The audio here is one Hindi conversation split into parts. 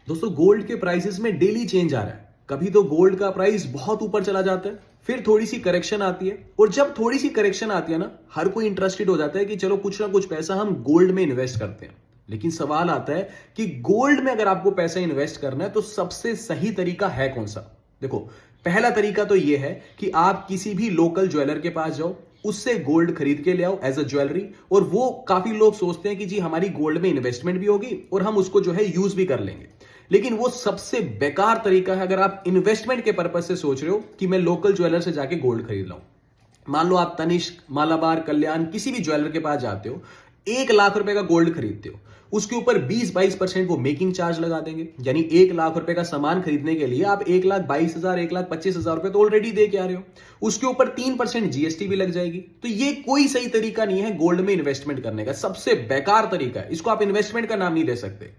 दोस्तों गोल्ड के प्राइसेस में डेली चेंज आ रहा है। कभी तो गोल्ड का प्राइस बहुत ऊपर चला जाता है, फिर थोड़ी सी करेक्शन आती है, और जब थोड़ी सी करेक्शन आती है ना, हर कोई इंटरेस्टेड हो जाता है कि चलो कुछ ना कुछ पैसा हम गोल्ड में इन्वेस्ट करते हैं। लेकिन सवाल आता है कि गोल्ड में अगर आपको पैसा इन्वेस्ट करना है तो सबसे सही तरीका है कौन सा। देखो, पहला तरीका तो यह है कि आप किसी भी लोकल ज्वेलर के पास जाओ, उससे गोल्ड खरीद के ले आओ एज अ ज्वेलरी। और वो काफी लोग सोचते हैं कि जी हमारी गोल्ड में इन्वेस्टमेंट भी होगी और हम उसको जो है यूज भी कर लेंगे। लेकिन वो सबसे बेकार तरीका है अगर आप इन्वेस्टमेंट के पर्पज से सोच रहे हो कि मैं लोकल ज्वेलर से जाके गोल्ड खरीद लाऊं। मान लो आप तनिष्क, मालाबार, कल्याण किसी भी ज्वेलर के पास जाते हो, 1 लाख रुपए का गोल्ड खरीदते हो, उसके ऊपर 20-22% वो मेकिंग चार्ज लगा देंगे। यानी 1 लाख रुपए का सामान खरीदने के लिए आप 1,22,000 1,25,000 रुपए तो ऑलरेडी दे के आ रहे हो, उसके ऊपर 3% जीएसटी भी लग जाएगी। तो ये कोई सही तरीका नहीं है गोल्ड में इन्वेस्टमेंट करने का, सबसे बेकार तरीका है। इसको आप इन्वेस्टमेंट का नाम नहीं दे सकते।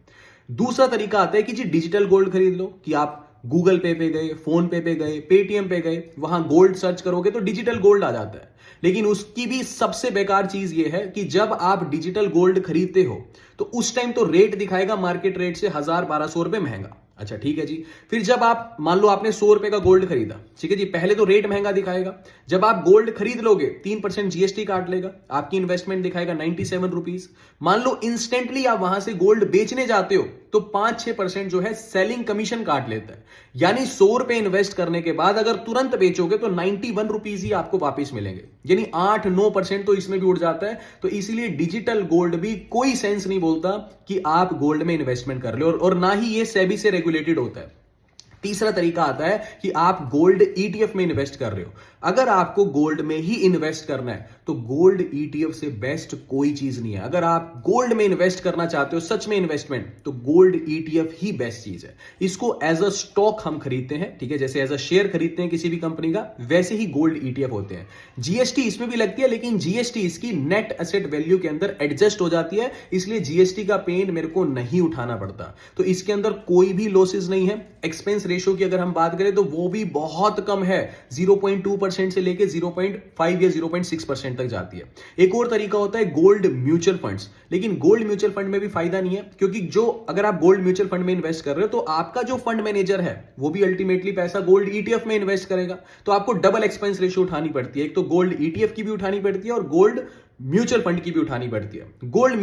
दूसरा तरीका आता है कि जी डिजिटल गोल्ड खरीद लो, कि आप गूगल पे पे गए, फोन पे गए, पेटीएम पे गए, वहां गोल्ड सर्च करोगे तो डिजिटल गोल्ड आ जाता है। लेकिन उसकी भी सबसे बेकार चीज यह है कि जब आप डिजिटल गोल्ड खरीदते हो तो उस टाइम तो रेट दिखाएगा मार्केट रेट से 1,000-1,200 रुपए महंगा। अच्छा ठीक है जी, फिर जब आप मान लो आपने 100 रुपए का गोल्ड खरीदा, ठीक है जी, पहले तो रेट महंगा दिखाएगा। जब आप गोल्ड खरीद लोगे 3% जीएसटी काट लेगा, आपकी इन्वेस्टमेंट दिखाएगा 97 रुपीज। मान लो इंस्टेंटली आप वहां से गोल्ड बेचने जाते हो तो 5-6% जो है सेलिंग कमीशन काट लेता है। यानी 100 रुपए इन्वेस्ट करने के बाद अगर तुरंत बेचोगे तो 91 रुपीज ही आपको वापिस मिलेंगे। यानी 8-9% तो इसमें भी उड़ जाता है। तो इसीलिए डिजिटल गोल्ड भी कोई सेंस नहीं बोलता कि आप गोल्ड में इन्वेस्टमेंट कर लो, और ना ही ये सेबी से रेगुलेटेड होता है। तीसरा तरीका आता है कि आप गोल्ड ईटीएफ में इन्वेस्ट कर रहे हो। अगर आपको गोल्ड में ही इन्वेस्ट करना है तो गोल्ड ईटीएफ से बेस्ट कोई चीज नहीं है। अगर आप गोल्ड में इन्वेस्ट करना चाहते हो, सच में इन्वेस्टमेंट, तो गोल्ड ईटीएफ ही बेस्ट चीज है। इसको एज अ स्टॉक हम खरीदते हैं, ठीक है, जैसे एज अ शेयर खरीदते हैं किसी भी कंपनी का, वैसे ही गोल्ड ईटीएफ होते हैं। जीएसटी इसमें भी लगती है, लेकिन जीएसटी इसकी नेट एसेट वैल्यू के अंदर एडजस्ट हो जाती है, इसलिए जीएसटी का पेन मेरे को नहीं उठाना पड़ता। तो इसके अंदर कोई भी लॉसेस नहीं है। एक्सपेंस रेशो की अगर हम बात करें तो वो भी बहुत कम है, 0.2% से लेके 0.5 या 0.6% तक जाती है। एक और तरीका होता है गोल्ड म्यूचुअल फंड्स, लेकिन गोल्ड म्यूचुअल फंड में भी फायदा नहीं है, क्योंकि जो अगर आप गोल्ड म्यूचुअल फंड में इन्वेस्ट कर रहे हो तो आपका जो फंड मैनेजर है वो भी अल्टीमेटली पैसा गोल्ड ईटीएफ में इन्वेस्ट करेगा। तो आपको डबल एक्सपेंस रेशो उठानी पड़ती है, एक तो गोल्ड ईटीएफ की भी उठानी पड़ती है और गोल्ड म्यूचुअल फंड की भी उठानी पड़ती है। गोल्ड